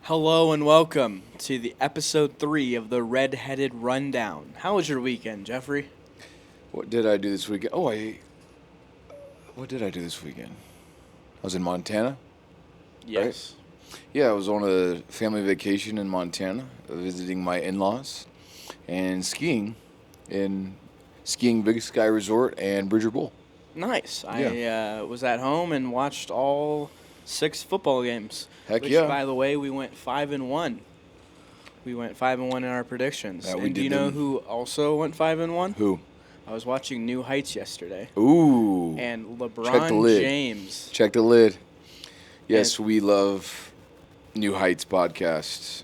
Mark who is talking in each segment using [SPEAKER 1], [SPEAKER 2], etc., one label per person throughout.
[SPEAKER 1] Hello and welcome to the episode 3 of the Redheaded Rundown. How was your weekend, Jeffrey?
[SPEAKER 2] What did I do this weekend? What did I do this weekend? I was in Montana.
[SPEAKER 1] Yes.
[SPEAKER 2] Yeah, I was on a family vacation in Montana, visiting my in-laws, and skiing Big Sky Resort and Bridger Bowl.
[SPEAKER 1] Nice.
[SPEAKER 2] Yeah.
[SPEAKER 1] I was at home and watched all 6 football games.
[SPEAKER 2] Heck
[SPEAKER 1] which,
[SPEAKER 2] yeah.
[SPEAKER 1] by the way, we went 5-1. We went 5-1 in our predictions.
[SPEAKER 2] Yeah, we
[SPEAKER 1] and do you
[SPEAKER 2] did
[SPEAKER 1] know
[SPEAKER 2] them.
[SPEAKER 1] who also went 5-1?
[SPEAKER 2] Who?
[SPEAKER 1] I was watching New Heights yesterday.
[SPEAKER 2] Ooh.
[SPEAKER 1] And
[SPEAKER 2] Check the
[SPEAKER 1] LeBron
[SPEAKER 2] lid.
[SPEAKER 1] James.
[SPEAKER 2] Check the lid. Yes, we love New Heights podcasts.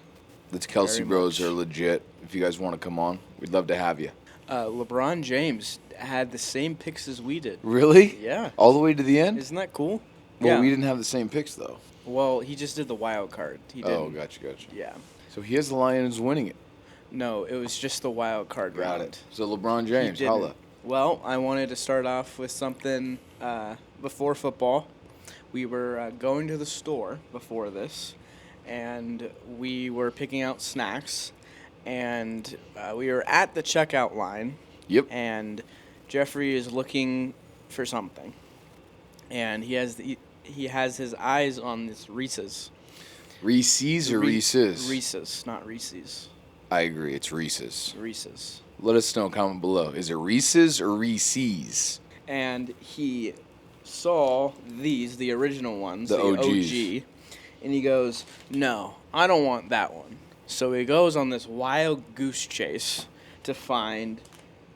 [SPEAKER 2] The Kelsey
[SPEAKER 1] Very
[SPEAKER 2] Bros
[SPEAKER 1] much.
[SPEAKER 2] are legit. If you guys want to come on, we'd love to have you.
[SPEAKER 1] LeBron James had the same picks as we did.
[SPEAKER 2] Really?
[SPEAKER 1] Yeah.
[SPEAKER 2] All the way to the end?
[SPEAKER 1] Isn't that cool?
[SPEAKER 2] Well,
[SPEAKER 1] yeah.
[SPEAKER 2] we didn't have the same picks, though.
[SPEAKER 1] Well, he just did the wild card. He didn't.
[SPEAKER 2] Oh, gotcha.
[SPEAKER 1] Yeah.
[SPEAKER 2] So he has the Lions winning it.
[SPEAKER 1] No, it was just the wild card
[SPEAKER 2] Got
[SPEAKER 1] round.
[SPEAKER 2] it. So LeBron
[SPEAKER 1] He
[SPEAKER 2] James,
[SPEAKER 1] didn't.
[SPEAKER 2] holla.
[SPEAKER 1] Well, I wanted to start off with something before football. We were going to the store before this, and we were picking out snacks, and we were at the checkout line.
[SPEAKER 2] Yep.
[SPEAKER 1] And Jeffrey is looking for something, and he has his eyes on this Reese's.
[SPEAKER 2] Reese's or Reese's?
[SPEAKER 1] Reese's, not Reese's.
[SPEAKER 2] I agree. It's Reese's.
[SPEAKER 1] Reese's.
[SPEAKER 2] Let us know. Comment below. Is it Reese's or Reese's?
[SPEAKER 1] And he saw these, the original ones,
[SPEAKER 2] The OGs.
[SPEAKER 1] OG, and he goes, "No, I don't want that one." So he goes on this wild goose chase to find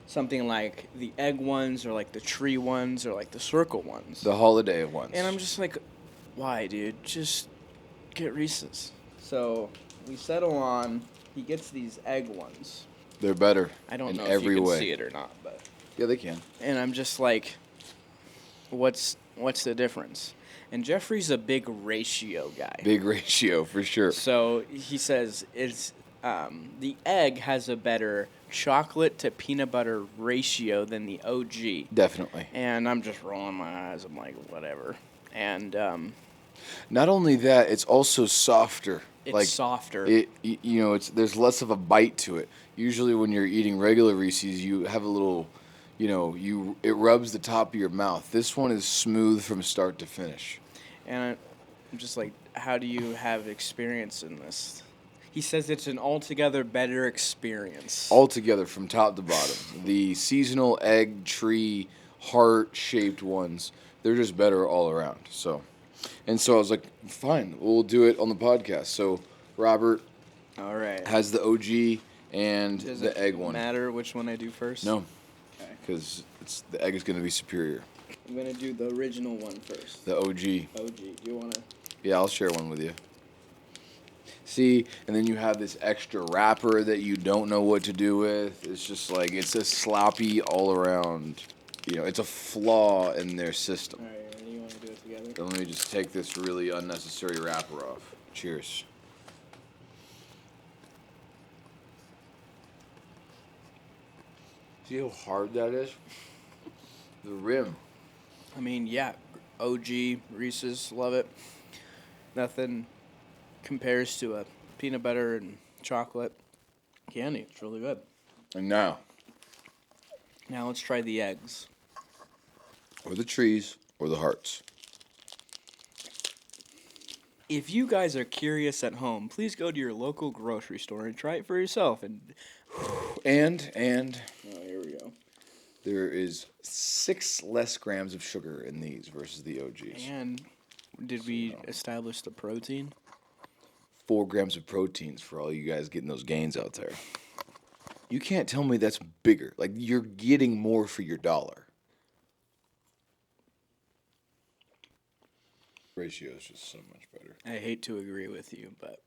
[SPEAKER 1] something like the egg ones or like the tree ones or like the circle ones.
[SPEAKER 2] The holiday ones.
[SPEAKER 1] And I'm just like, why, dude? Just get Reese's. So we settle on, he gets these egg ones.
[SPEAKER 2] They're better.
[SPEAKER 1] I don't
[SPEAKER 2] in
[SPEAKER 1] know
[SPEAKER 2] every
[SPEAKER 1] if you can
[SPEAKER 2] way.
[SPEAKER 1] see it or not, but.
[SPEAKER 2] Yeah, they can.
[SPEAKER 1] And I'm just like, what's the difference? And Jeffrey's a big ratio guy.
[SPEAKER 2] Big ratio for sure.
[SPEAKER 1] So he says it's the egg has a better chocolate to peanut butter ratio than the OG.
[SPEAKER 2] Definitely.
[SPEAKER 1] And I'm just rolling my eyes. I'm like, whatever. And
[SPEAKER 2] Not only that, it's also softer.
[SPEAKER 1] it's softer.
[SPEAKER 2] There's less of a bite to it. Usually when you're eating regular Reese's, you have a little, it rubs the top of your mouth. This one is smooth from start to finish.
[SPEAKER 1] And I'm just like, how do you have experience in this? He says it's an altogether better experience.
[SPEAKER 2] Altogether from top to bottom. The seasonal egg tree heart-shaped ones, they're just better all around. So I was like, fine, we'll do it on the podcast. So Robert
[SPEAKER 1] All right.
[SPEAKER 2] has the OG and
[SPEAKER 1] Does
[SPEAKER 2] the
[SPEAKER 1] it
[SPEAKER 2] egg one.
[SPEAKER 1] matter which one I do first?
[SPEAKER 2] No,
[SPEAKER 1] Okay.
[SPEAKER 2] because the egg is going to be superior.
[SPEAKER 1] I'm going to do the original one first.
[SPEAKER 2] The OG.
[SPEAKER 1] OG. Do you want to?
[SPEAKER 2] Yeah, I'll share one with you. See, and then you have this extra wrapper that you don't know what to do with. It's just like, it's a sloppy all around, it's a flaw in their system.
[SPEAKER 1] All right, ready? You want to do it together?
[SPEAKER 2] So let me just take this really unnecessary wrapper off. Cheers. See how hard that is? The rim.
[SPEAKER 1] I mean, yeah. OG, Reese's, love it. Nothing compares to a peanut butter and chocolate candy. It's really good.
[SPEAKER 2] And now,
[SPEAKER 1] Now let's try the eggs.
[SPEAKER 2] or the trees, or the hearts.
[SPEAKER 1] If you guys are curious at home, please go to your local grocery store and try it for yourself. And
[SPEAKER 2] And
[SPEAKER 1] oh, here we go.
[SPEAKER 2] there is 6 less grams of sugar in these versus the OGs.
[SPEAKER 1] And did we establish the protein?
[SPEAKER 2] 4 grams of proteins for all you guys getting those gains out there. You can't tell me that's bigger. Like, you're getting more for your dollar. Ratio is just so much better.
[SPEAKER 1] I hate to agree with you, but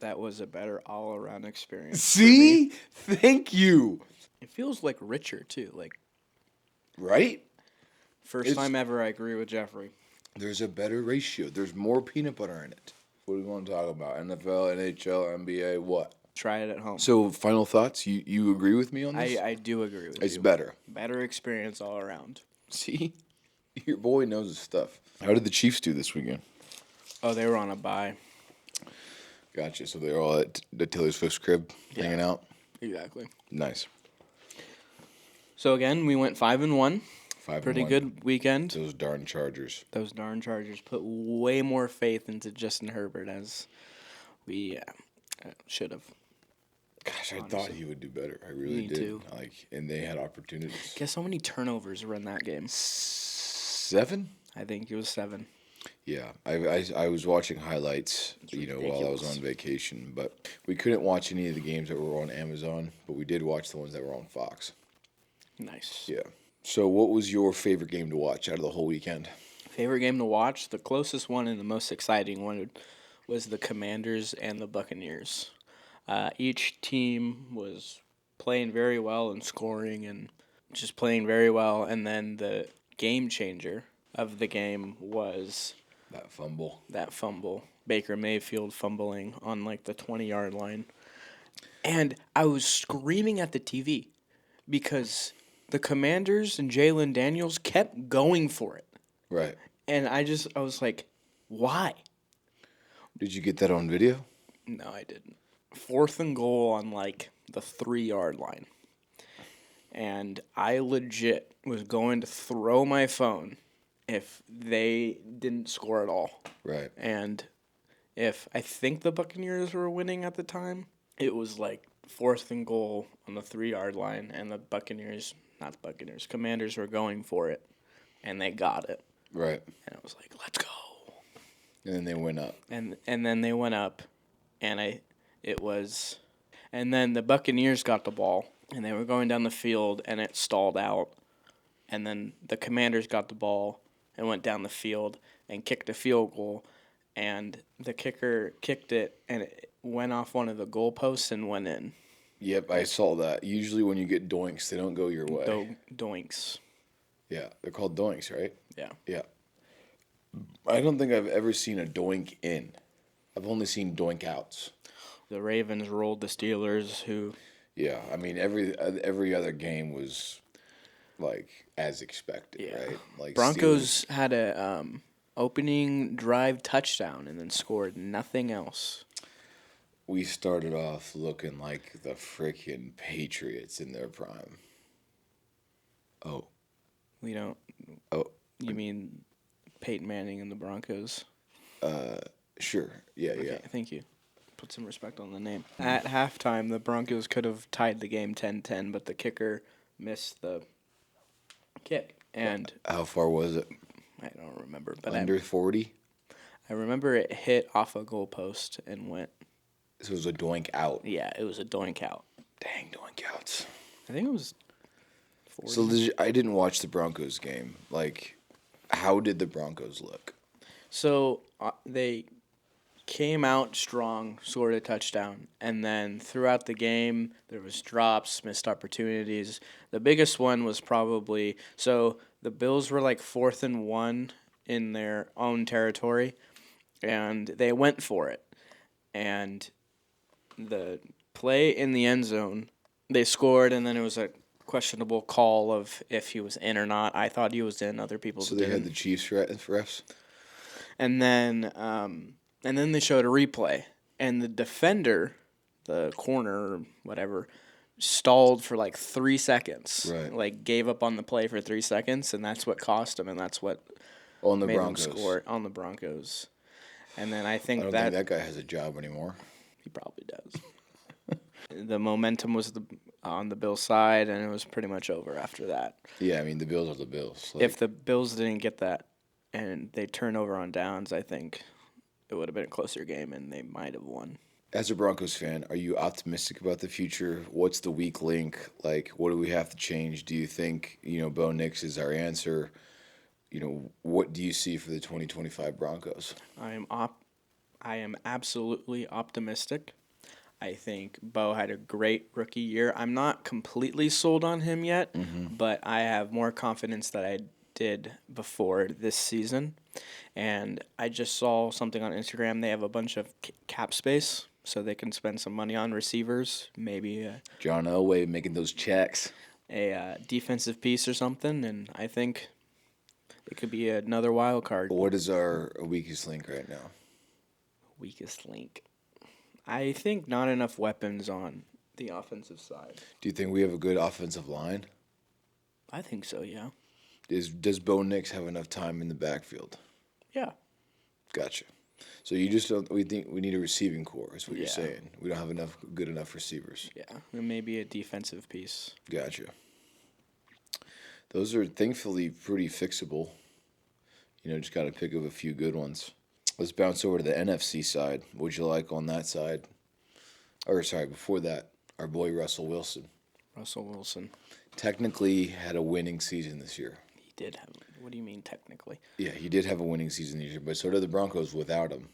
[SPEAKER 1] that was a better all-around experience. for
[SPEAKER 2] See?
[SPEAKER 1] me.
[SPEAKER 2] Thank you.
[SPEAKER 1] It feels like richer too. Like
[SPEAKER 2] Right?
[SPEAKER 1] first
[SPEAKER 2] It's-
[SPEAKER 1] time ever, I agree with Jeffrey.
[SPEAKER 2] There's a better ratio. There's more peanut butter in it. What do we want to talk about? NFL, NHL, NBA, what?
[SPEAKER 1] Try it at home.
[SPEAKER 2] So, final thoughts? You agree with me on this?
[SPEAKER 1] I do agree with
[SPEAKER 2] It's
[SPEAKER 1] you.
[SPEAKER 2] better.
[SPEAKER 1] Better experience all around.
[SPEAKER 2] See? Your boy knows his stuff. How did the Chiefs do this weekend?
[SPEAKER 1] Oh, they were on a bye.
[SPEAKER 2] Gotcha. So they're all at the Taylor Swift's crib hanging out?
[SPEAKER 1] Exactly.
[SPEAKER 2] Nice.
[SPEAKER 1] So again, we went 5-1.
[SPEAKER 2] 5-1.
[SPEAKER 1] Pretty good weekend.
[SPEAKER 2] Those darn Chargers.
[SPEAKER 1] Those darn Chargers put way more faith into Justin Herbert as we should have.
[SPEAKER 2] Gosh, I thought he would do better. I really
[SPEAKER 1] Me
[SPEAKER 2] did.
[SPEAKER 1] too.
[SPEAKER 2] And they had opportunities.
[SPEAKER 1] Guess how many turnovers were in that game?
[SPEAKER 2] 7?
[SPEAKER 1] I think it was 7.
[SPEAKER 2] Yeah, I was watching highlights, while I was on vacation, but we couldn't watch any of the games that were on Amazon, but we did watch the ones that were on Fox.
[SPEAKER 1] Nice.
[SPEAKER 2] Yeah. So what was your favorite game to watch out of the whole weekend?
[SPEAKER 1] Favorite game to watch? The closest one and the most exciting one was the Commanders and the Buccaneers. Each team was playing very well and scoring and just playing very well, and then the game changer of the game was
[SPEAKER 2] That fumble.
[SPEAKER 1] Baker Mayfield fumbling on like the 20-yard line. And I was screaming at the TV because the Commanders and Jalen Daniels kept going for it.
[SPEAKER 2] Right.
[SPEAKER 1] And I was like, why?
[SPEAKER 2] Did you get that on video?
[SPEAKER 1] No, I didn't. 4th and goal on like the 3-yard line. And I legit was going to throw my phone if they didn't score at all.
[SPEAKER 2] Right.
[SPEAKER 1] And if I think the Buccaneers were winning at the time, it was like 4th and goal on the 3-yard line, and the Commanders were going for it, and they got it.
[SPEAKER 2] Right.
[SPEAKER 1] And I was like, let's go.
[SPEAKER 2] And then they went up.
[SPEAKER 1] And then they went up, and then the Buccaneers got the ball, and they were going down the field, and it stalled out. And then the Commanders got the ball and went down the field and kicked a field goal, and the kicker kicked it, and it went off one of the goalposts and went in.
[SPEAKER 2] Yep, I saw that. Usually when you get doinks, they don't go your way.
[SPEAKER 1] Doinks.
[SPEAKER 2] Yeah, they're called doinks, right?
[SPEAKER 1] Yeah.
[SPEAKER 2] Yeah. I don't think I've ever seen a doink in. I've only seen doink outs.
[SPEAKER 1] The Ravens rolled the Steelers, who...
[SPEAKER 2] Yeah, I mean, every other game was, like, as expected, right? Like
[SPEAKER 1] Broncos had a opening drive touchdown and then scored nothing else.
[SPEAKER 2] We started off looking like the freaking Patriots in their prime. Oh.
[SPEAKER 1] We don't...
[SPEAKER 2] Oh.
[SPEAKER 1] You mean Peyton Manning and the Broncos?
[SPEAKER 2] Sure. Yeah,
[SPEAKER 1] Okay,
[SPEAKER 2] yeah.
[SPEAKER 1] thank you. Put some respect on the name. At halftime, the Broncos could have tied the game 10-10, but the kicker missed the kick. And
[SPEAKER 2] How far was it?
[SPEAKER 1] I don't remember, but
[SPEAKER 2] Under 40?
[SPEAKER 1] I remember it hit off a goalpost and went.
[SPEAKER 2] So it was a doink out.
[SPEAKER 1] Yeah, it was a doink out.
[SPEAKER 2] Dang, doink outs.
[SPEAKER 1] I think it was 40.
[SPEAKER 2] So I didn't watch the Broncos game. Like, how did the Broncos look?
[SPEAKER 1] So they came out strong, scored a touchdown, and then throughout the game there was drops, missed opportunities. The biggest one was probably the Bills were like 4th and 1 in their own territory, and they went for it. And the play in the end zone, they scored, and then it was a questionable call of if he was in or not. I thought he was in. Other people
[SPEAKER 2] So
[SPEAKER 1] didn't.
[SPEAKER 2] they had the Chiefs refs?
[SPEAKER 1] And then they showed a replay, and the defender, the corner or whatever, stalled for like 3 seconds.
[SPEAKER 2] Right.
[SPEAKER 1] Like gave up on the play for 3 seconds, and that's what cost him, and that's what
[SPEAKER 2] On the
[SPEAKER 1] made
[SPEAKER 2] Broncos.
[SPEAKER 1] him score on the Broncos. And then I
[SPEAKER 2] I
[SPEAKER 1] think
[SPEAKER 2] don't think that guy has a job anymore.
[SPEAKER 1] he probably does. The momentum was on the Bills' side, and it was pretty much over after that.
[SPEAKER 2] Yeah, I mean, the Bills are the Bills. Like,
[SPEAKER 1] If the Bills didn't get that and they turn over on downs, I think it would have been a closer game, and they might have won.
[SPEAKER 2] as a Broncos fan, are you optimistic about the future? What's the weak link? Like, what do we have to change? Do you think, Bo Nix is our answer? What do you see for the 2025 Broncos?
[SPEAKER 1] I am absolutely optimistic. I think Bo had a great rookie year. I'm not completely sold on him yet, but I have more confidence than I did before this season. And I just saw something on Instagram. They have a bunch of cap space, so they can spend some money on receivers, maybe
[SPEAKER 2] John Elway making those checks.
[SPEAKER 1] a defensive piece or something. And I think it could be another wild card.
[SPEAKER 2] What is our weakest link right now?
[SPEAKER 1] Weakest link. I think not enough weapons on the offensive side.
[SPEAKER 2] Do you think we have a good offensive line?
[SPEAKER 1] I think so, yeah.
[SPEAKER 2] Does Bo Nix have enough time in the backfield?
[SPEAKER 1] Yeah.
[SPEAKER 2] Gotcha. So you just don't. We think we need a receiving core. Is what you're
[SPEAKER 1] Yeah.
[SPEAKER 2] saying. We don't have good enough receivers.
[SPEAKER 1] Yeah. And maybe a defensive piece.
[SPEAKER 2] Gotcha. Those are thankfully pretty fixable. Just got to pick up a few good ones. Let's bounce over to the NFC side. What'd you like on that side? Or sorry, before that, our boy Russell Wilson.
[SPEAKER 1] Russell Wilson.
[SPEAKER 2] Technically had a winning season this year.
[SPEAKER 1] He did have. What do you mean technically?
[SPEAKER 2] Yeah, he did have a winning season this year, but so did the Broncos without him.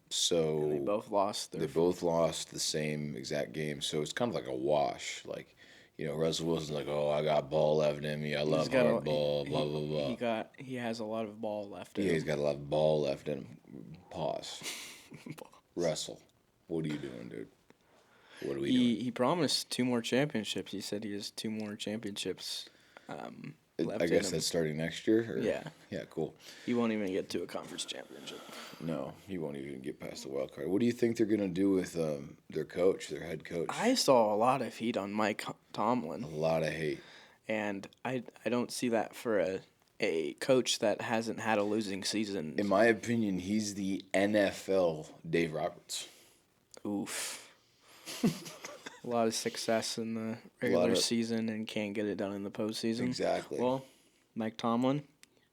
[SPEAKER 2] So
[SPEAKER 1] And they both lost.
[SPEAKER 2] They both lost the same exact game, so it's kind of like a wash. Like, Russell Wilson's like, "Oh, I got ball left in me. I love hard ball." Blah blah blah.
[SPEAKER 1] He has a lot of ball left in him.
[SPEAKER 2] Yeah, he's got a lot of ball left in him. Pause. Russell, what are you doing, dude? What are we doing?
[SPEAKER 1] He promised 2 more championships. He said he has 2 more championships. Left
[SPEAKER 2] I guess
[SPEAKER 1] in him.
[SPEAKER 2] that's starting next year. Or?
[SPEAKER 1] Yeah.
[SPEAKER 2] Yeah, cool.
[SPEAKER 1] He won't even get to a conference championship.
[SPEAKER 2] No, he won't even get past the wild card. What do you think they're gonna do with their coach, their head coach?
[SPEAKER 1] I saw a lot of heat on Mike Tomlin.
[SPEAKER 2] A lot of hate.
[SPEAKER 1] And I don't see that for a coach that hasn't had a losing season.
[SPEAKER 2] In my opinion, he's the NFL Dave Roberts.
[SPEAKER 1] Oof. A lot of success in the regular season and can't get it done in the postseason.
[SPEAKER 2] Exactly.
[SPEAKER 1] Well, Mike Tomlin,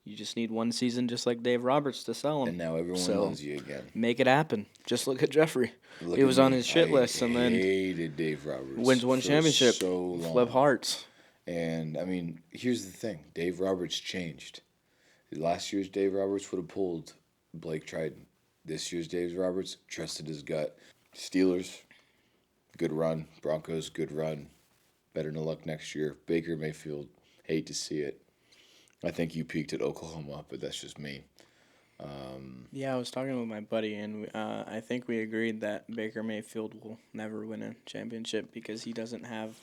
[SPEAKER 1] you just need 1 season just like Dave Roberts to sell him.
[SPEAKER 2] And now everyone loves you again.
[SPEAKER 1] Make it happen. Just look at Jeffrey. He was on his shit list and then
[SPEAKER 2] hated Dave Roberts.
[SPEAKER 1] Wins 1 championship.
[SPEAKER 2] So long.
[SPEAKER 1] Flip hearts.
[SPEAKER 2] And, I mean, here's the thing. Dave Roberts changed. Last year's Dave Roberts would have pulled Blake Triton. This year's Dave Roberts trusted his gut. Steelers, good run. Broncos, good run. Better than luck next year. Baker Mayfield, hate to see it. I think you peaked at Oklahoma, but that's just me.
[SPEAKER 1] Yeah, I was talking with my buddy, and I think we agreed that Baker Mayfield will never win a championship because he doesn't have,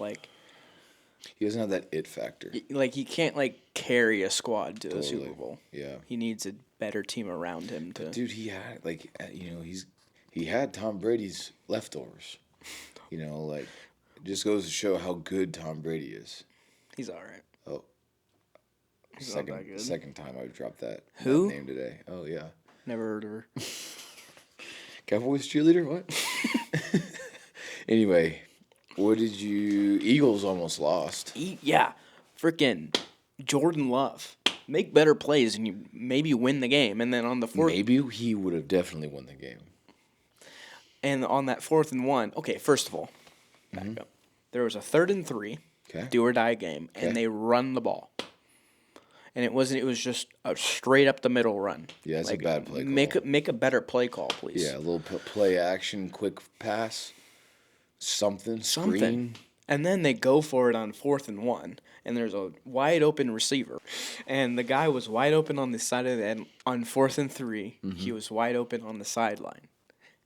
[SPEAKER 2] He doesn't have that it factor.
[SPEAKER 1] he can't, carry a squad to the
[SPEAKER 2] Totally.
[SPEAKER 1] Super Bowl.
[SPEAKER 2] Yeah.
[SPEAKER 1] He needs a better team around him to...
[SPEAKER 2] Dude, he had, he had Tom Brady's leftovers. It just goes to show how good Tom Brady is.
[SPEAKER 1] He's all right.
[SPEAKER 2] Oh.
[SPEAKER 1] He's not that good.
[SPEAKER 2] Second time I've dropped that
[SPEAKER 1] Who?
[SPEAKER 2] name today. Oh, yeah.
[SPEAKER 1] Never heard of her.
[SPEAKER 2] Cowboys cheerleader? What? Anyway, Eagles almost lost.
[SPEAKER 1] Yeah. Freaking Jordan Love. Make better plays and you maybe win the game. And then on the 4th...
[SPEAKER 2] Maybe he would have definitely won the game.
[SPEAKER 1] And on that 4th and 1... Okay, first of all, back up. There was a 3rd and 3,
[SPEAKER 2] Okay.
[SPEAKER 1] do or die game, and they run the ball. And it was just a straight up the middle run.
[SPEAKER 2] Yeah, it's a bad play call.
[SPEAKER 1] Make a better play call, please.
[SPEAKER 2] Yeah, a little play action, quick pass, something. Screen.
[SPEAKER 1] And then they go for it on 4th and 1, and there's a wide open receiver. And the guy was wide open on the side of the end. On 4th and 3, he was wide open on the sideline.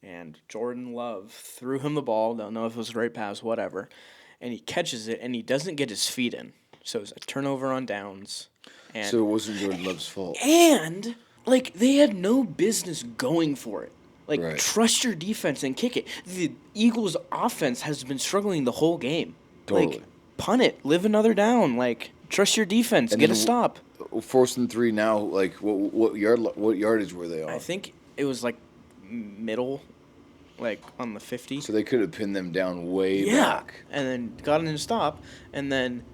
[SPEAKER 1] And Jordan Love threw him the ball. Don't know if it was the right pass, whatever. And he catches it, and he doesn't get his feet in. So it's a turnover on downs. And,
[SPEAKER 2] So it wasn't Jordan Love's fault.
[SPEAKER 1] And, they had no business going for it.
[SPEAKER 2] Right.
[SPEAKER 1] Trust your defense and kick it. The Eagles' offense has been struggling the whole game.
[SPEAKER 2] Totally.
[SPEAKER 1] Punt it. Live another down. Trust your defense.
[SPEAKER 2] And
[SPEAKER 1] Get a
[SPEAKER 2] then
[SPEAKER 1] stop.
[SPEAKER 2] 4th and 3 now. What yardage were they on?
[SPEAKER 1] I think it was, middle, on the 50.
[SPEAKER 2] So they could have pinned them down way back.
[SPEAKER 1] And then got in a stop, and then...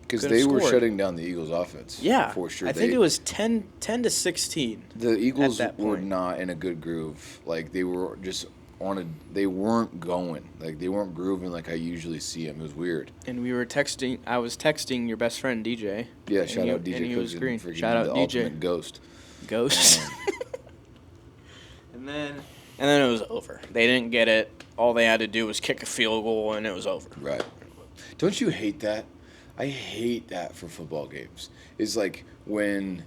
[SPEAKER 2] Because
[SPEAKER 1] Could've
[SPEAKER 2] they were
[SPEAKER 1] scored.
[SPEAKER 2] shutting down the Eagles' offense.
[SPEAKER 1] Yeah.
[SPEAKER 2] For sure.
[SPEAKER 1] I think it was 10 to 16.
[SPEAKER 2] The Eagles
[SPEAKER 1] at that
[SPEAKER 2] were
[SPEAKER 1] point.
[SPEAKER 2] not in a good groove. They were just they weren't going. They weren't grooving like I usually see them. It was weird.
[SPEAKER 1] And we were texting. I was texting your best friend, DJ.
[SPEAKER 2] Yeah,
[SPEAKER 1] and
[SPEAKER 2] shout
[SPEAKER 1] he-
[SPEAKER 2] out DJ
[SPEAKER 1] and he was
[SPEAKER 2] Cooks
[SPEAKER 1] green.
[SPEAKER 2] for
[SPEAKER 1] Shout out
[SPEAKER 2] the
[SPEAKER 1] DJ.
[SPEAKER 2] ultimate ghost.
[SPEAKER 1] Ghost. and then it was over. They didn't get it. All they had to do was kick a field goal, and it was over.
[SPEAKER 2] Right. Don't you hate that? I hate that for football games. It's like when,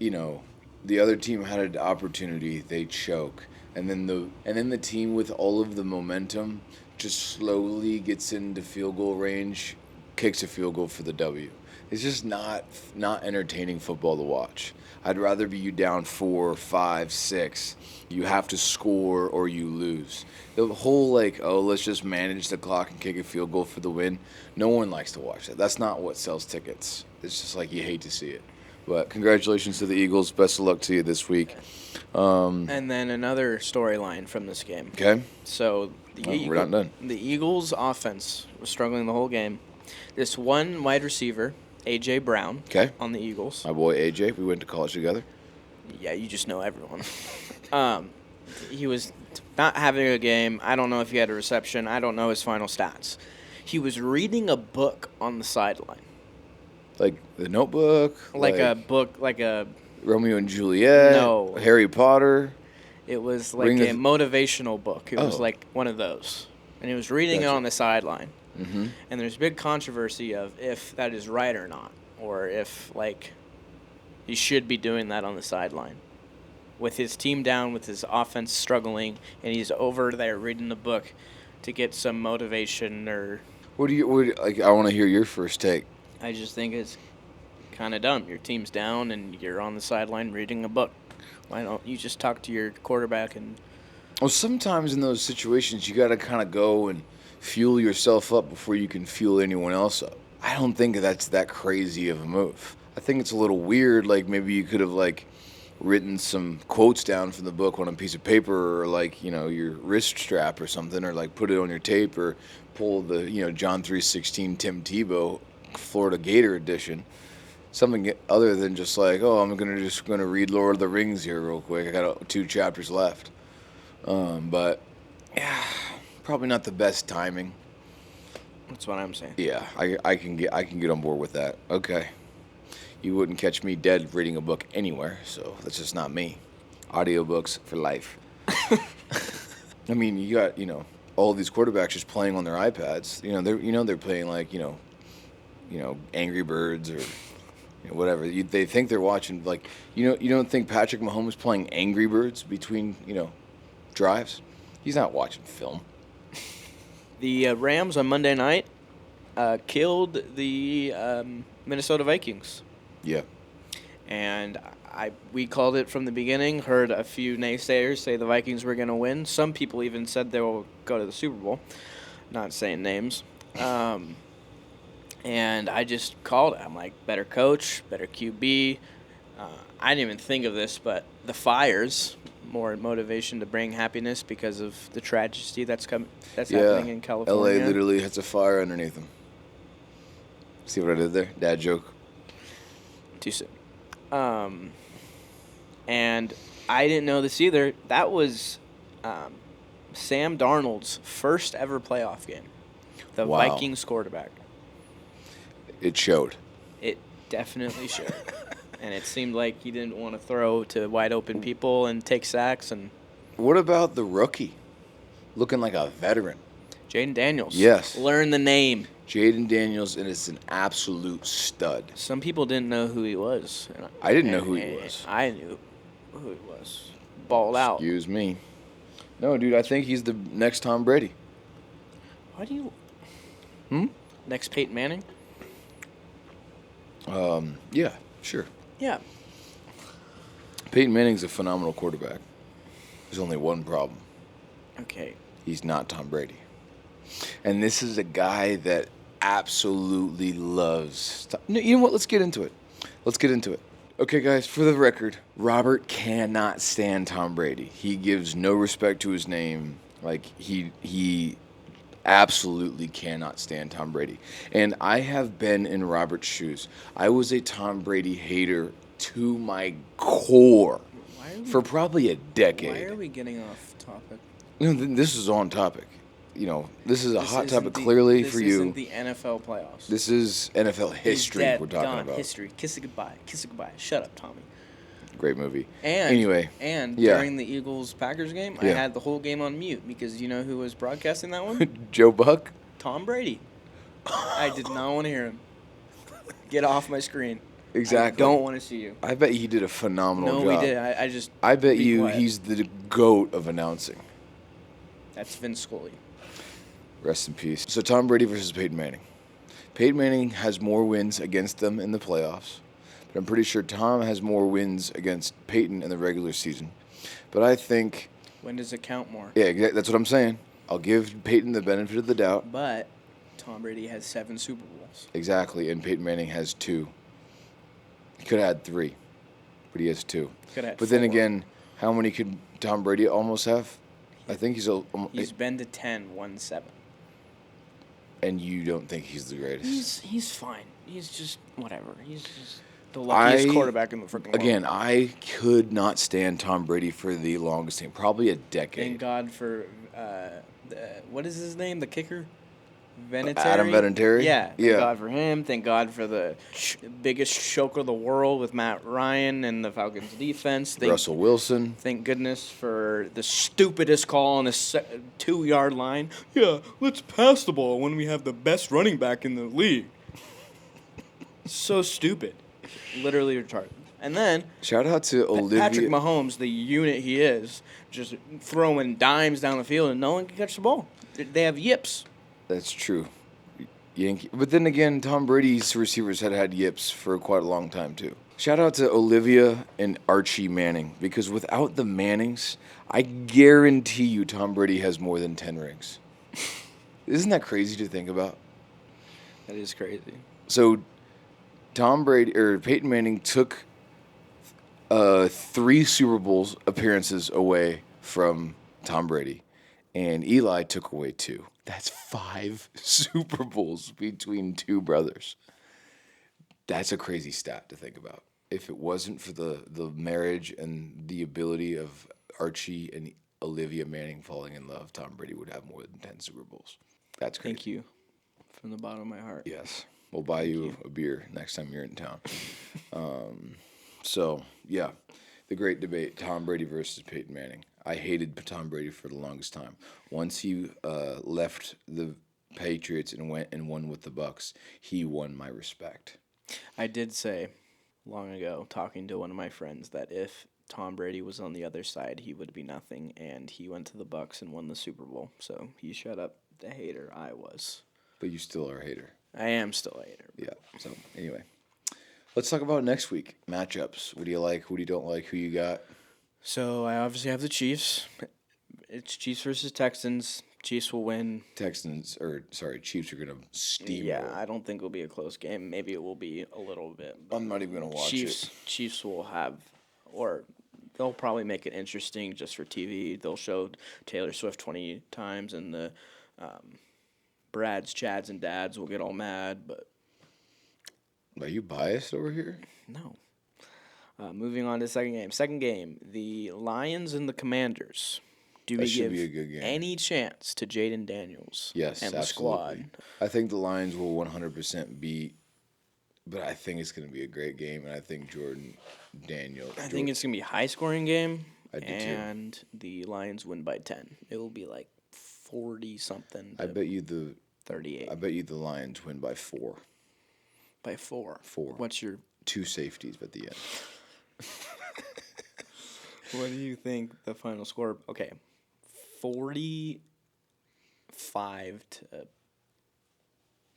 [SPEAKER 2] the other team had an opportunity, they choke, and then the team with all of the momentum just slowly gets into field goal range, kicks a field goal for the W. It's just not entertaining football to watch. I'd rather be you down 4, 5, 6. You have to score or you lose. The whole let's just manage the clock and kick a field goal for the win. No one likes to watch that. That's not what sells tickets. It's just like you hate to see it. But congratulations to the Eagles. Best of luck to you this week.
[SPEAKER 1] And then another storyline from this game.
[SPEAKER 2] Okay.
[SPEAKER 1] So
[SPEAKER 2] We're not done.
[SPEAKER 1] The Eagles' offense was struggling the whole game. This one wide receiver, A.J. Brown,
[SPEAKER 2] Okay.
[SPEAKER 1] on the Eagles.
[SPEAKER 2] My boy AJ, we went to college together.
[SPEAKER 1] Yeah, you just know everyone. He was not having a game. I don't know if he had a reception. I don't know his final stats. He was reading a book on the sideline.
[SPEAKER 2] Like The Notebook?
[SPEAKER 1] Like a book, like a...
[SPEAKER 2] Romeo and Juliet?
[SPEAKER 1] No.
[SPEAKER 2] Harry Potter?
[SPEAKER 1] It was like a motivational book. It was like one of those. And he was reading it on the sideline.
[SPEAKER 2] Mm-hmm.
[SPEAKER 1] And there's big controversy of if that is right or not. Or if, he should be doing that on the sideline. With his team down, with his offense struggling, and he's over there reading the book to get some motivation or...
[SPEAKER 2] I want to hear your first take.
[SPEAKER 1] I just think it's kind of dumb. Your team's down, and you're on the sideline reading a book. Why don't you just talk to your quarterback and...
[SPEAKER 2] Well, sometimes in those situations, you got to kind of go and fuel yourself up before you can fuel anyone else up. I don't think that's that crazy of a move. I think it's a little weird. Like, maybe you could have, written some quotes down from the book on a piece of paper or, your wrist strap or something, or, put it on your tape or pull the, John 3:16 Tim Tebow Florida Gator edition. Something other than just I'm gonna read Lord of the Rings here real quick. I got 2 chapters left. But yeah, probably not the best timing.
[SPEAKER 1] That's what I'm saying.
[SPEAKER 2] Yeah, I can get on board with that. Okay. You wouldn't catch me dead reading a book anywhere, so that's just not me. Audiobooks for life. I mean, you got, all these quarterbacks just playing on their iPads. They're playing Angry Birds or whatever. They think they're watching you don't think Patrick Mahomes is playing Angry Birds between, drives? He's not watching film.
[SPEAKER 1] The Rams on Monday night killed the Minnesota Vikings.
[SPEAKER 2] Yeah.
[SPEAKER 1] And we called it from the beginning, heard a few naysayers say the Vikings were going to win. Some people even said they will go to the Super Bowl. Not saying names. And I just called it. I'm like, better coach, better QB. I didn't even think of this, but the fires, more motivation to bring happiness because of the tragedy that's happening in California.
[SPEAKER 2] LA literally has a fire underneath them. See what I did there? Dad joke.
[SPEAKER 1] Too soon. And I didn't know this either. That was Sam Darnold's first ever playoff game. The Vikings quarterback.
[SPEAKER 2] It showed.
[SPEAKER 1] It definitely showed. And it seemed like he didn't want to throw to wide open people and take sacks. And
[SPEAKER 2] what about the rookie? Looking like a veteran.
[SPEAKER 1] Jaden Daniels.
[SPEAKER 2] Yes.
[SPEAKER 1] Learn the name.
[SPEAKER 2] Jaden Daniels, and it's an absolute stud.
[SPEAKER 1] Some people didn't know who he was.
[SPEAKER 2] I didn't know who he was.
[SPEAKER 1] I knew who he was. Balled out.
[SPEAKER 2] Excuse me. No, dude, I think he's the next Tom Brady.
[SPEAKER 1] Why do you... Next Peyton Manning?
[SPEAKER 2] Yeah, sure.
[SPEAKER 1] Yeah.
[SPEAKER 2] Peyton Manning's a phenomenal quarterback. There's only one problem.
[SPEAKER 1] Okay.
[SPEAKER 2] He's not Tom Brady. And this is a guy that absolutely loves... You know what? Let's get into it. Okay, guys, for the record, Robert cannot stand Tom Brady. He gives no respect to his name. He absolutely cannot stand Tom Brady. And I have been in Robert's shoes. I was a Tom Brady hater to my core for probably a decade.
[SPEAKER 1] Why are we getting off topic?
[SPEAKER 2] No, this is on topic. This is a hot topic clearly for you.
[SPEAKER 1] This isn't the NFL playoffs.
[SPEAKER 2] This is NFL history we're talking about.
[SPEAKER 1] History. Kiss it goodbye. Kiss it goodbye. Shut up, Tommy.
[SPEAKER 2] Great movie.
[SPEAKER 1] And during the Eagles-Packers game, I had the whole game on mute because you know who was broadcasting that one?
[SPEAKER 2] Joe Buck?
[SPEAKER 1] Tom Brady. I did not want to hear him. Get off my screen.
[SPEAKER 2] Exactly.
[SPEAKER 1] I don't want to see you.
[SPEAKER 2] I bet he did a phenomenal job.
[SPEAKER 1] No, we did.
[SPEAKER 2] I bet he's the GOAT of announcing.
[SPEAKER 1] That's Vince Scully.
[SPEAKER 2] Rest in peace. So Tom Brady versus Peyton Manning. Peyton Manning has more wins against them in the playoffs, but I'm pretty sure Tom has more wins against Peyton in the regular season. But I think,
[SPEAKER 1] When does it count more?
[SPEAKER 2] yeah, that's what I'm saying. I'll give Peyton the benefit of the doubt.
[SPEAKER 1] But Tom Brady has 7 Super Bowls.
[SPEAKER 2] Exactly, and Peyton Manning has 2. He could have had 3, but he has 2.
[SPEAKER 1] Could have had
[SPEAKER 2] But
[SPEAKER 1] 4.
[SPEAKER 2] then again, how many could Tom Brady almost have? I think
[SPEAKER 1] He's been to 10, won 7.
[SPEAKER 2] And you don't think he's the greatest?
[SPEAKER 1] He's fine. He's just whatever. He's just the luckiest quarterback in the freaking world.
[SPEAKER 2] Again, I could not stand Tom Brady for the longest time, probably a decade.
[SPEAKER 1] Thank God for what is his name? The kicker, Vinatieri.
[SPEAKER 2] Adam Vinatieri?
[SPEAKER 1] Yeah.
[SPEAKER 2] Yeah.
[SPEAKER 1] Thank God for him. Thank God for the biggest choke of the world with Matt Ryan and the Falcons defense.
[SPEAKER 2] Russell Wilson.
[SPEAKER 1] Thank goodness for the stupidest call on the 2-yard line. Yeah, let's pass the ball when we have the best running back in the league. So stupid. Literally retarded. And then
[SPEAKER 2] Shout out to Olivia.
[SPEAKER 1] Patrick Mahomes, the unit he is, just throwing dimes down the field and no one can catch the ball. They have yips.
[SPEAKER 2] That's true. But then again, Tom Brady's receivers had yips for quite a long time, too. Shout out to Olivia and Archie Manning, because without the Mannings, I guarantee you Tom Brady has more than 10 rings. Isn't that crazy to think about?
[SPEAKER 1] That is crazy.
[SPEAKER 2] So, Peyton Manning took 3 Super Bowls appearances away from Tom Brady, and Eli took away 2. That's 5 Super Bowls between 2 brothers. That's a crazy stat to think about. If it wasn't for the marriage and the ability of Archie and Olivia Manning falling in love, Tom Brady would have more than 10 Super Bowls. That's crazy.
[SPEAKER 1] Thank you from the bottom of my heart.
[SPEAKER 2] Yes. We'll buy you a beer next time you're in town. So, yeah, the great debate, Tom Brady versus Peyton Manning. I hated Tom Brady for the longest time. Once he left the Patriots and went and won with the Bucs, he won my respect.
[SPEAKER 1] I did say long ago, talking to one of my friends, that if Tom Brady was on the other side, he would be nothing, and he went to the Bucs and won the Super Bowl. So he shut up the hater I was.
[SPEAKER 2] But you still are a hater.
[SPEAKER 1] I am still a hater.
[SPEAKER 2] Yeah. So, anyway. Let's talk about next week. Matchups. What do you like? Who do you don't like? Who you got?
[SPEAKER 1] So I obviously have the Chiefs. It's Chiefs versus Texans. Chiefs will win.
[SPEAKER 2] Chiefs are going to steamroll.
[SPEAKER 1] Yeah, I don't think it'll be a close game. Maybe it will be a little bit.
[SPEAKER 2] I'm not even going to watch it.
[SPEAKER 1] Chiefs will have, or they'll probably make it interesting just for TV. They'll show Taylor Swift 20 times, and the Brads, Chads, and Dads will get all mad, but...
[SPEAKER 2] Are you biased over here?
[SPEAKER 1] No. Moving on to the second game. Second game, the Lions and the Commanders. Do we give
[SPEAKER 2] be a good game.
[SPEAKER 1] any chance to Jaden Daniels
[SPEAKER 2] Yes,
[SPEAKER 1] and
[SPEAKER 2] absolutely.
[SPEAKER 1] the squad?
[SPEAKER 2] I think the Lions will 100% beat, but I think it's going to be a great game, and I think
[SPEAKER 1] I think it's going to be a high-scoring game,
[SPEAKER 2] I do too.
[SPEAKER 1] and the Lions win by 10. It will be like 40-something
[SPEAKER 2] I bet you the
[SPEAKER 1] 38.
[SPEAKER 2] I bet you the Lions win by 4.
[SPEAKER 1] By 4.
[SPEAKER 2] 4.
[SPEAKER 1] What's your...
[SPEAKER 2] 2 safeties at the end.
[SPEAKER 1] What do you think the final score? Okay, 45 to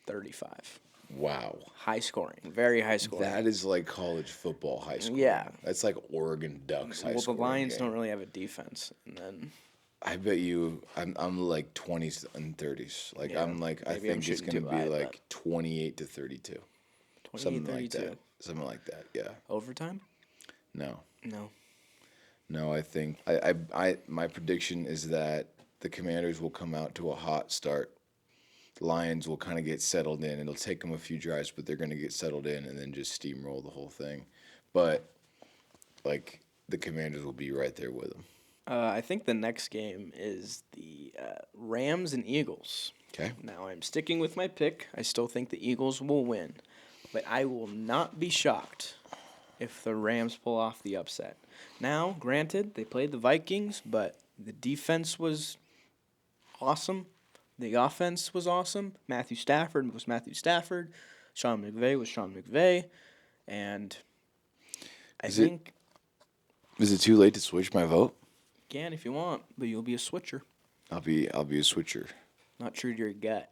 [SPEAKER 1] 35.
[SPEAKER 2] Wow.
[SPEAKER 1] High scoring, very high scoring.
[SPEAKER 2] That is like college football high school.
[SPEAKER 1] Yeah.
[SPEAKER 2] That's like Oregon Ducks high school.
[SPEAKER 1] Well, the Lions don't really have a defense, and then
[SPEAKER 2] I bet you I'm like 20s and 30s. Like
[SPEAKER 1] Yeah,
[SPEAKER 2] I
[SPEAKER 1] maybe I'm
[SPEAKER 2] think it's
[SPEAKER 1] shooting
[SPEAKER 2] going to
[SPEAKER 1] too
[SPEAKER 2] be
[SPEAKER 1] high,
[SPEAKER 2] like 28 to 32.
[SPEAKER 1] 28,
[SPEAKER 2] Something
[SPEAKER 1] 32.
[SPEAKER 2] like that. Something like that. Yeah.
[SPEAKER 1] Overtime?
[SPEAKER 2] No.
[SPEAKER 1] No.
[SPEAKER 2] I think my prediction is that the Commanders will come out to a hot start. The Lions will kind of get settled in. It'll take them a few drives, but they're going to get settled in and then just steamroll the whole thing. But like the Commanders will be right there with them.
[SPEAKER 1] I think the next game is the Rams and Eagles.
[SPEAKER 2] Okay.
[SPEAKER 1] Now, I'm sticking with my pick. I still think the Eagles will win. But I will not be shocked if the Rams pull off the upset. Now, granted, they played the Vikings, but the defense was awesome. The offense was awesome. Matthew Stafford was Matthew Stafford. Sean McVay was Sean McVay. And I think...
[SPEAKER 2] Is it too late to switch my vote?
[SPEAKER 1] You can if you want, but you'll be a switcher.
[SPEAKER 2] I'll be a switcher.
[SPEAKER 1] Not true to your gut.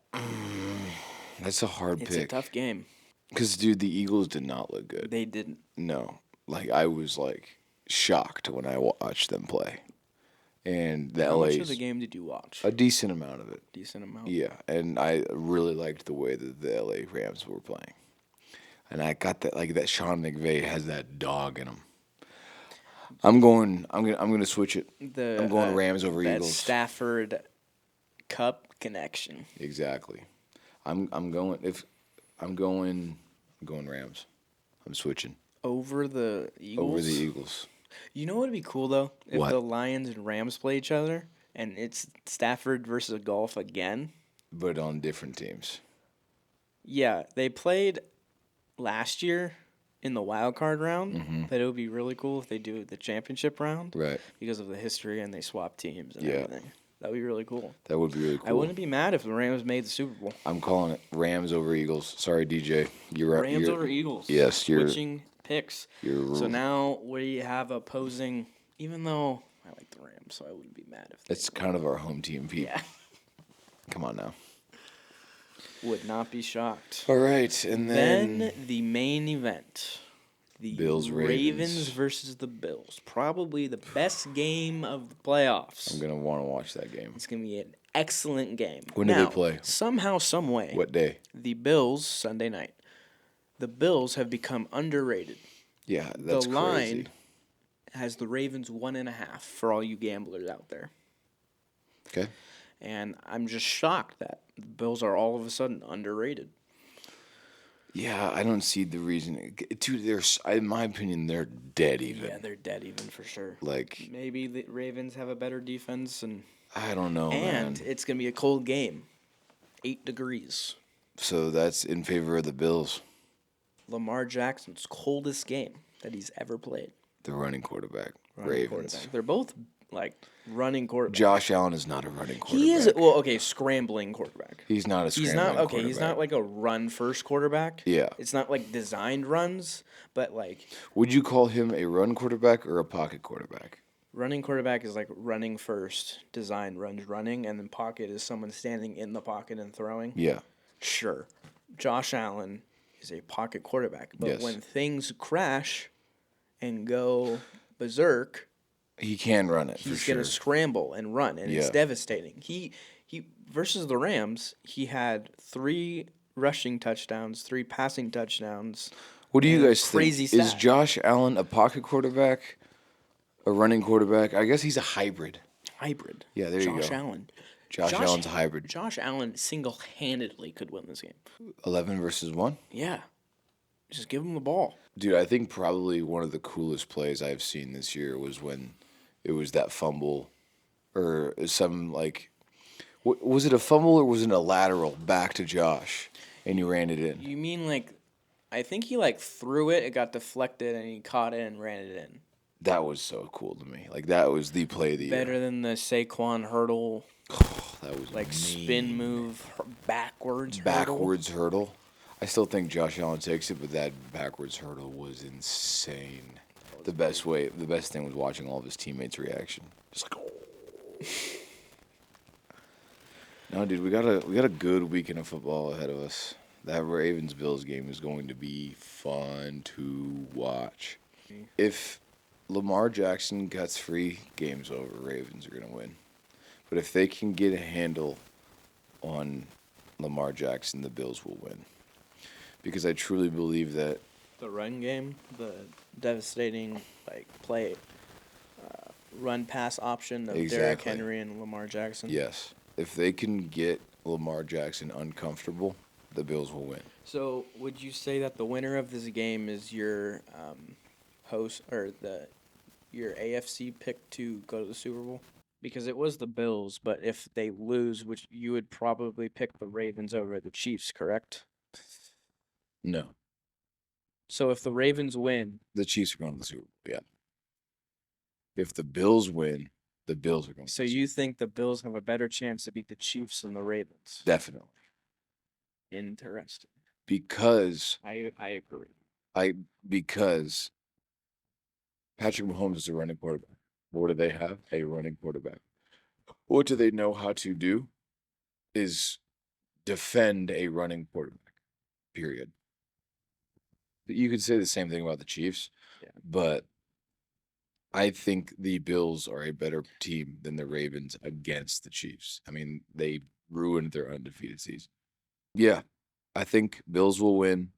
[SPEAKER 2] That's a hard
[SPEAKER 1] It's a
[SPEAKER 2] pick.
[SPEAKER 1] tough game.
[SPEAKER 2] Because, dude, the Eagles did not look good.
[SPEAKER 1] They didn't.
[SPEAKER 2] No. Like, I was, like, shocked when I watched them play. And the
[SPEAKER 1] How
[SPEAKER 2] LA's...
[SPEAKER 1] much of the game did you watch?
[SPEAKER 2] A decent amount of it.
[SPEAKER 1] Decent amount.
[SPEAKER 2] Yeah, and I really liked the way that the LA Rams were playing. And I got that, like, that Sean McVay has that dog in him. I'm gonna switch it. I'm going Rams over
[SPEAKER 1] that
[SPEAKER 2] Eagles.
[SPEAKER 1] Stafford Cup connection.
[SPEAKER 2] Exactly. I'm going Rams. I'm switching
[SPEAKER 1] Over the Eagles?
[SPEAKER 2] over the Eagles.
[SPEAKER 1] You know what would be cool, though? If
[SPEAKER 2] What?
[SPEAKER 1] the Lions and Rams play each other, and it's Stafford versus Golf again.
[SPEAKER 2] But on different teams.
[SPEAKER 1] Yeah, they played last year in the wild card round. But it would be really cool if they do the championship round.
[SPEAKER 2] Right.
[SPEAKER 1] Because of the history and they swap teams and
[SPEAKER 2] Yeah.
[SPEAKER 1] everything. That would be really cool.
[SPEAKER 2] That would be really cool.
[SPEAKER 1] I wouldn't be mad if the Rams made the Super Bowl.
[SPEAKER 2] I'm calling it Rams over Eagles. Sorry, DJ. You're right.
[SPEAKER 1] Rams over Eagles.
[SPEAKER 2] Yes, you're.
[SPEAKER 1] Switching picks. So now we have opposing, even though I like the Rams, so I wouldn't be mad if they
[SPEAKER 2] It's kind of our home team, Pete.
[SPEAKER 1] Yeah.
[SPEAKER 2] Come on now.
[SPEAKER 1] Would not be shocked.
[SPEAKER 2] All right, and
[SPEAKER 1] Then the main event. The
[SPEAKER 2] Bills, Ravens.
[SPEAKER 1] versus the Bills. Probably the best game of the playoffs.
[SPEAKER 2] I'm gonna want to watch that game.
[SPEAKER 1] It's going to be an excellent game.
[SPEAKER 2] When do they
[SPEAKER 1] Now,
[SPEAKER 2] play?
[SPEAKER 1] Somehow, some way,
[SPEAKER 2] What day?
[SPEAKER 1] the Bills, Sunday night. The Bills have become underrated.
[SPEAKER 2] Yeah, that's
[SPEAKER 1] the
[SPEAKER 2] crazy.
[SPEAKER 1] line has the Ravens 1.5 for all you gamblers out there.
[SPEAKER 2] Okay.
[SPEAKER 1] And I'm just shocked that the Bills are all of a sudden underrated.
[SPEAKER 2] Yeah, I don't see the reason. Dude, in my opinion, they're dead even.
[SPEAKER 1] Yeah, they're dead even for sure.
[SPEAKER 2] Like,
[SPEAKER 1] Maybe the Ravens have a better defense, and
[SPEAKER 2] I don't know,
[SPEAKER 1] and
[SPEAKER 2] man.
[SPEAKER 1] it's going to be a cold game. 8 degrees.
[SPEAKER 2] So that's in favor of the Bills.
[SPEAKER 1] Lamar Jackson's coldest game that he's ever played.
[SPEAKER 2] The running quarterback.
[SPEAKER 1] Running
[SPEAKER 2] Ravens.
[SPEAKER 1] quarterback. They're both like running quarterbacks.
[SPEAKER 2] Josh Allen is not a running quarterback.
[SPEAKER 1] He is scrambling quarterback.
[SPEAKER 2] He's not a
[SPEAKER 1] He's
[SPEAKER 2] scrambling
[SPEAKER 1] not
[SPEAKER 2] quarterback.
[SPEAKER 1] He's not like a run first quarterback.
[SPEAKER 2] Yeah.
[SPEAKER 1] It's not like designed runs, but like
[SPEAKER 2] Would you call him a run quarterback or a pocket quarterback?
[SPEAKER 1] running quarterback is like running first, designed runs running, and then pocket is someone standing in the pocket and throwing.
[SPEAKER 2] Yeah.
[SPEAKER 1] Sure. Josh Allen is a pocket quarterback, but
[SPEAKER 2] Yes.
[SPEAKER 1] when things crash and go berserk,
[SPEAKER 2] He can run it,
[SPEAKER 1] he's
[SPEAKER 2] for sure.
[SPEAKER 1] going to scramble and run, and it's
[SPEAKER 2] Yeah.
[SPEAKER 1] devastating. He versus the Rams, he had 3 rushing touchdowns, 3 passing touchdowns.
[SPEAKER 2] What do you
[SPEAKER 1] and
[SPEAKER 2] guys
[SPEAKER 1] crazy
[SPEAKER 2] think? Is
[SPEAKER 1] stat.
[SPEAKER 2] Josh Allen a pocket quarterback, a running quarterback? I guess he's a hybrid.
[SPEAKER 1] Hybrid.
[SPEAKER 2] Yeah, there you
[SPEAKER 1] Josh
[SPEAKER 2] go.
[SPEAKER 1] Allen.
[SPEAKER 2] Josh Allen's a hybrid.
[SPEAKER 1] Josh Allen single-handedly could win this game.
[SPEAKER 2] 11 versus 1?
[SPEAKER 1] Yeah. Just give him the ball.
[SPEAKER 2] Dude, I think probably one of the coolest plays I've seen this year was when it was that fumble or some like was it a fumble or was it a lateral back to Josh and he ran it in?
[SPEAKER 1] You mean like I think he like threw it, it got deflected, and he caught it and ran it in.
[SPEAKER 2] That was so cool to me. Like that was the play of the
[SPEAKER 1] Better
[SPEAKER 2] year.
[SPEAKER 1] than the Saquon hurdle,
[SPEAKER 2] That was
[SPEAKER 1] like
[SPEAKER 2] mean.
[SPEAKER 1] spin move, backwards hurdle.
[SPEAKER 2] Backwards hurdle. I still think Josh Allen takes it, but that backwards hurdle was insane. The best thing was watching all of his teammates' reaction. Just like, oh. No, dude, we got a good weekend of football ahead of us. That Ravens Bills game is going to be fun to watch. If Lamar Jackson gets free, game's over. Ravens are gonna win. But if they can get a handle on Lamar Jackson, the Bills will win. Because I truly believe that
[SPEAKER 1] The run game, the devastating like play, run pass option of Derrick
[SPEAKER 2] Exactly.
[SPEAKER 1] Henry and Lamar Jackson.
[SPEAKER 2] yes, if they can get Lamar Jackson uncomfortable, the Bills will win.
[SPEAKER 1] So, would you say that the winner of this game is your host or your AFC pick to go to the Super Bowl? Because it was the Bills, but if they lose, which you would probably pick the Ravens over the Chiefs, correct?
[SPEAKER 2] No,
[SPEAKER 1] So if the Ravens win,
[SPEAKER 2] the Chiefs are going to the Super Bowl. Yeah. If the Bills win, the Bills are going.
[SPEAKER 1] so you think the Bills have a better chance to beat the Chiefs than the Ravens?
[SPEAKER 2] Definitely
[SPEAKER 1] Interesting.
[SPEAKER 2] because
[SPEAKER 1] I agree.
[SPEAKER 2] because Patrick Mahomes is a running quarterback. What do they have? A running quarterback. What do they know how to do? Is defend a running quarterback. Period. You could say the same thing about the Chiefs,
[SPEAKER 1] Yeah.
[SPEAKER 2] but I think the Bills are a better team than the Ravens against the Chiefs. I mean, they ruined their undefeated season. Yeah, I think Bills will win.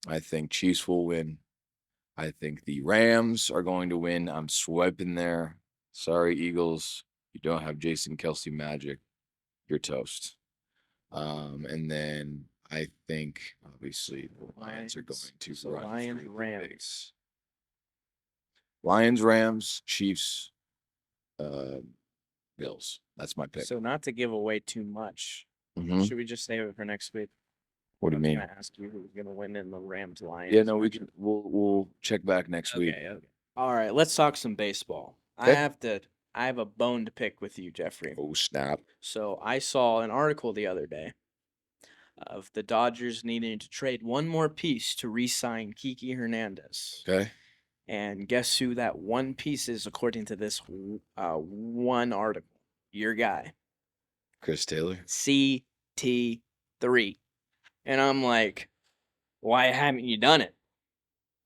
[SPEAKER 2] I think Chiefs will win. I think the Rams are going to win. I'm swiping there. Sorry, Eagles. You don't have Jason Kelsey magic. You're toast. And then I think obviously the Lions are going to
[SPEAKER 1] So
[SPEAKER 2] run
[SPEAKER 1] Lions,
[SPEAKER 2] through the
[SPEAKER 1] Rams.
[SPEAKER 2] base. Lions, Rams, Chiefs, Bills. That's my pick.
[SPEAKER 1] So not to give away too much,
[SPEAKER 2] Mhm.
[SPEAKER 1] should we just save it for next week?
[SPEAKER 2] What do
[SPEAKER 1] I
[SPEAKER 2] you
[SPEAKER 1] was
[SPEAKER 2] mean?
[SPEAKER 1] gonna ask you who's gonna win in the Rams Lions.
[SPEAKER 2] Yeah, no, we
[SPEAKER 1] matchup.
[SPEAKER 2] can. We'll check back next week.
[SPEAKER 1] Okay, okay. All right, let's talk some baseball.
[SPEAKER 2] Okay.
[SPEAKER 1] I have a bone to pick with you, Jeffrey.
[SPEAKER 2] Oh snap!
[SPEAKER 1] So I saw an article the other day of the Dodgers needing to trade one more piece to re-sign Kiki Hernandez.
[SPEAKER 2] Okay.
[SPEAKER 1] And guess who that one piece is, according to this one article? Your guy,
[SPEAKER 2] Chris Taylor.
[SPEAKER 1] CT3. And I'm like, why haven't you done it?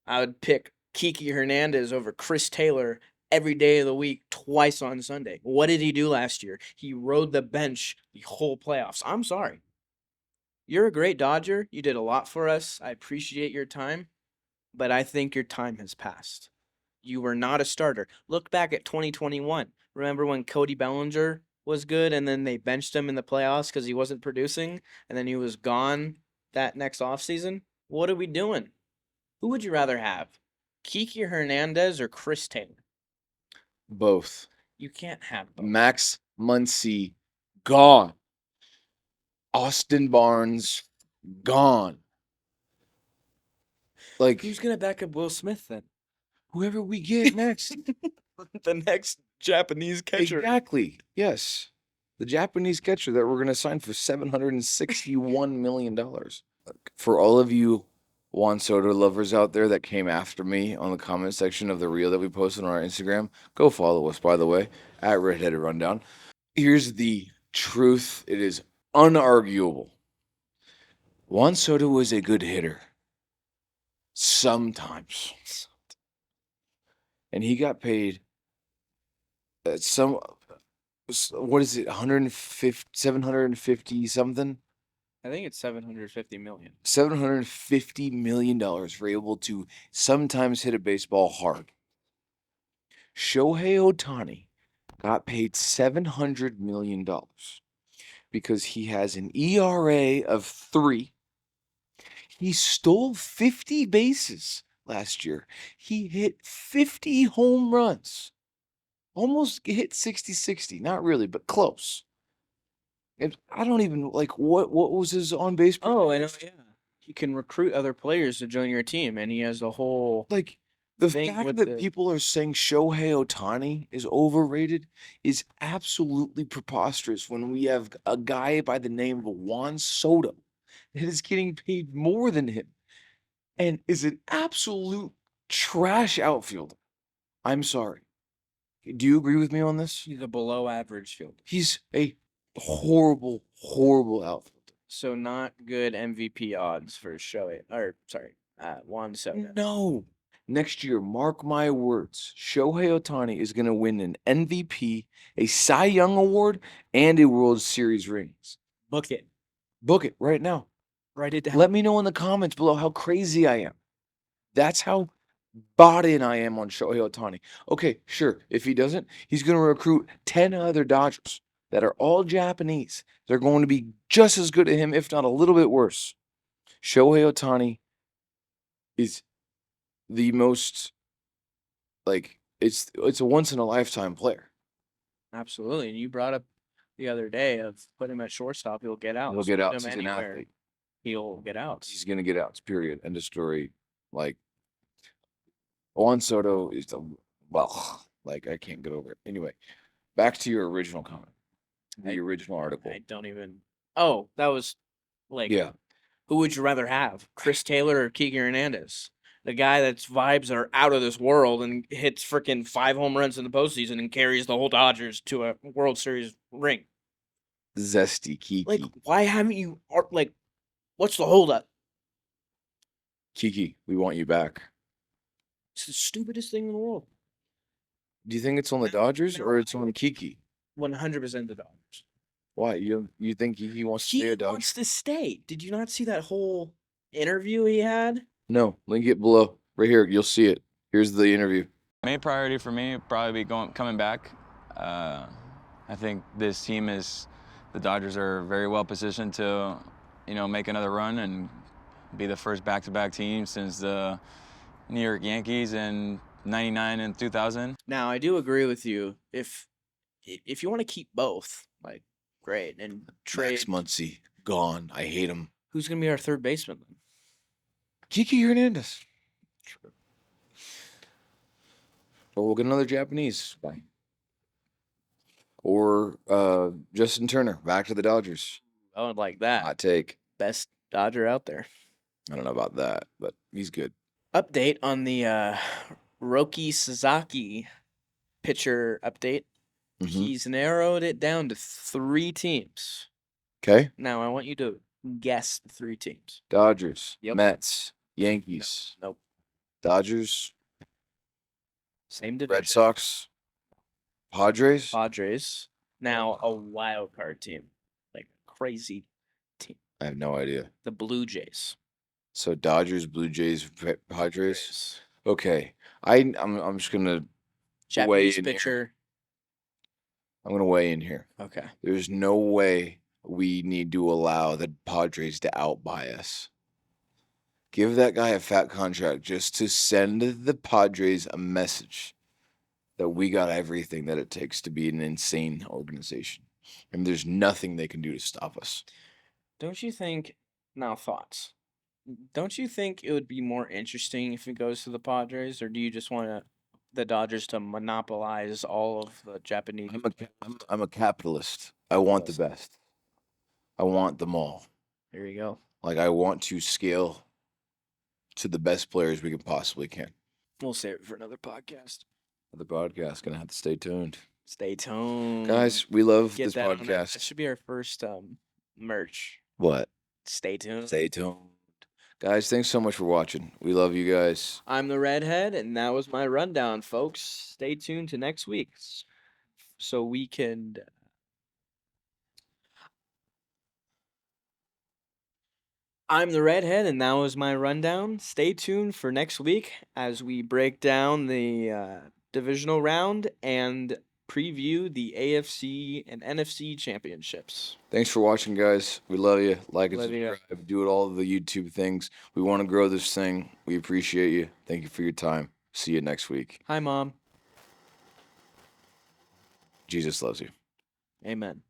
[SPEAKER 1] I would pick Kiki Hernandez over Chris Taylor every day of the week, twice on Sunday. What did he do last year? He rode the bench the whole playoffs. I'm sorry. You're a great Dodger. You did a lot for us. I appreciate your time, but I think your time has passed. You were not a starter. Look back at 2021. Remember when Cody Bellinger was good and then they benched him in the playoffs because he wasn't producing and then he was gone that next offseason? What are we doing? Who would you rather have? Kiki Hernandez or Chris Taylor?
[SPEAKER 2] Both.
[SPEAKER 1] You can't have both.
[SPEAKER 2] Max Muncy gone. Austin Barnes gone. Like
[SPEAKER 1] Who's gonna back up Will Smith then?
[SPEAKER 2] whoever we get next.
[SPEAKER 1] The next Japanese catcher.
[SPEAKER 2] Exactly. Yes. The Japanese catcher that we're going to sign for $761 million. For all of you Juan Soto lovers out there that came after me on the comment section of the reel that we posted on our Instagram, go follow us, by the way, at Redheaded Rundown. Here's the truth. It is unarguable. Juan Soto was a good hitter. Sometimes. And he got paid what is it, 150, 750 something?
[SPEAKER 1] I think it's 750 million.
[SPEAKER 2] $750 million for able to sometimes hit a baseball hard. Shohei Ohtani got paid $700 million because he has an ERA of 3. He stole 50 bases last year. He hit 50 home runs. Almost hit 60-60. Not really, but close. I don't even like what was his on base.
[SPEAKER 1] Oh, I know. Yeah, he can recruit other players to join your team, and he has a whole
[SPEAKER 2] Like the
[SPEAKER 1] thing
[SPEAKER 2] fact
[SPEAKER 1] with
[SPEAKER 2] that
[SPEAKER 1] the-
[SPEAKER 2] people are saying Shohei Ohtani is overrated is absolutely preposterous when we have a guy by the name of Juan Soto that is getting paid more than him and is an absolute trash outfielder. I'm sorry. Do you agree with me on this?
[SPEAKER 1] He's a below average fielder.
[SPEAKER 2] He's a horrible, horrible outfielder.
[SPEAKER 1] So not good MVP odds for Shohei. Or sorry, Juan Soto.
[SPEAKER 2] No. Next year, mark my words, Shohei Ohtani is going to win an MVP, a Cy Young Award, and a World Series rings.
[SPEAKER 1] Book it.
[SPEAKER 2] Book it right now.
[SPEAKER 1] Write it down.
[SPEAKER 2] Let me know in the comments below how crazy I am. That's how bought in I am on Shohei Ohtani. Okay, sure. If he doesn't, he's going to recruit 10 other Dodgers that are all Japanese. They're going to be just as good as him, if not a little bit worse. Shohei Ohtani is the most, like, it's a once in a lifetime player.
[SPEAKER 1] Absolutely. And you brought up the other day of put him at shortstop, he'll get out.
[SPEAKER 2] He'll
[SPEAKER 1] So
[SPEAKER 2] get
[SPEAKER 1] put
[SPEAKER 2] out.
[SPEAKER 1] him
[SPEAKER 2] He's an
[SPEAKER 1] anywhere,
[SPEAKER 2] athlete.
[SPEAKER 1] he'll get out.
[SPEAKER 2] He's gonna get out. Period. End of story. Like Juan Soto is like I can't get over it. Anyway, back to your original comment. The original article.
[SPEAKER 1] I don't even. Oh, that was like.
[SPEAKER 2] Yeah.
[SPEAKER 1] Who would you rather have, Chris Taylor or Kiki Hernandez? The guy that's vibes are out of this world and hits freaking 5 home runs in the postseason and carries the whole Dodgers to a World Series ring.
[SPEAKER 2] Zesty Kiki.
[SPEAKER 1] Like, why haven't you, like, what's the holdup?
[SPEAKER 2] Kiki, we want you back.
[SPEAKER 1] It's the stupidest thing in the world.
[SPEAKER 2] Do you think it's on the Dodgers or it's on Kiki?
[SPEAKER 1] 100% the Dodgers.
[SPEAKER 2] Why? You think Kiki wants to stay
[SPEAKER 1] He
[SPEAKER 2] a Dodger?
[SPEAKER 1] wants to stay. Did you not see that whole interview he had?
[SPEAKER 2] No, link it below. Right here, you'll see it. Here's the interview.
[SPEAKER 3] Main priority for me would probably be coming back. I think this team the Dodgers are very well positioned to, make another run and be the first back-to-back team since the New York Yankees in '99 and 2000.
[SPEAKER 1] Now, I do agree with you. If you want to keep both, like, great. And trade.
[SPEAKER 2] Max Muncy, gone. I hate him.
[SPEAKER 1] Who's going to be our third baseman then?
[SPEAKER 2] Kiki Hernandez. True. Or we'll get another Japanese guy. Or Justin Turner, back to the Dodgers.
[SPEAKER 1] I would like that.
[SPEAKER 2] Hot take.
[SPEAKER 1] Best Dodger out there.
[SPEAKER 2] I don't know about that, but he's good.
[SPEAKER 1] Update on the Roki Sasaki pitcher update.
[SPEAKER 2] Mhm.
[SPEAKER 1] He's narrowed it down to 3 teams.
[SPEAKER 2] Okay.
[SPEAKER 1] Now, I want you to guess the 3 teams.
[SPEAKER 2] Dodgers,
[SPEAKER 1] Yep.
[SPEAKER 2] Mets, Yankees,
[SPEAKER 1] Nope.
[SPEAKER 2] Dodgers,
[SPEAKER 1] Same division.
[SPEAKER 2] Red Sox, Padres.
[SPEAKER 1] Padres. Now, a wild card team. Like, crazy team.
[SPEAKER 2] I have no idea.
[SPEAKER 1] The Blue Jays.
[SPEAKER 2] So Dodgers, Blue Jays, Padres. Okay, I'm just gonna
[SPEAKER 1] Japanese
[SPEAKER 2] in here.
[SPEAKER 1] pitcher.
[SPEAKER 2] I'm gonna weigh in here.
[SPEAKER 1] Okay.
[SPEAKER 2] There's no way we need to allow the Padres to outbuy us. Give that guy a fat contract just to send the Padres a message that we got everything that it takes to be an insane organization. And there's nothing they can do to stop us.
[SPEAKER 1] Don't you think, now thoughts, don't you think it would be more interesting if it goes to the Padres, or do you just want the Dodgers to monopolize all of the Japanese?
[SPEAKER 2] I'm a capitalist. I want the best. I want them all.
[SPEAKER 1] There you go.
[SPEAKER 2] Like, I want to scale to the best players we can possibly can.
[SPEAKER 1] We'll save it for another podcast.
[SPEAKER 2] The podcast, gonna have to stay tuned.
[SPEAKER 1] Stay tuned.
[SPEAKER 2] Guys, we love
[SPEAKER 1] Get
[SPEAKER 2] this
[SPEAKER 1] that on it. That
[SPEAKER 2] podcast.
[SPEAKER 1] should be our first merch.
[SPEAKER 2] What?
[SPEAKER 1] Stay tuned.
[SPEAKER 2] Stay tuned. Guys, thanks so much for watching. We love you guys.
[SPEAKER 1] I'm the Redhead, and that was my rundown, folks. Stay tuned to next week so we can. I'm the Redhead, and that was my rundown. Stay tuned for next week as we break down the divisional round and preview the AFC and NFC championships.
[SPEAKER 2] Thanks for watching, guys. We love you. Like and
[SPEAKER 1] Love you.
[SPEAKER 2] subscribe. Do it all the YouTube things. We want to grow this thing. We appreciate you. Thank you for your time. See you next week.
[SPEAKER 1] Hi, Mom.
[SPEAKER 2] Jesus loves you.
[SPEAKER 1] Amen.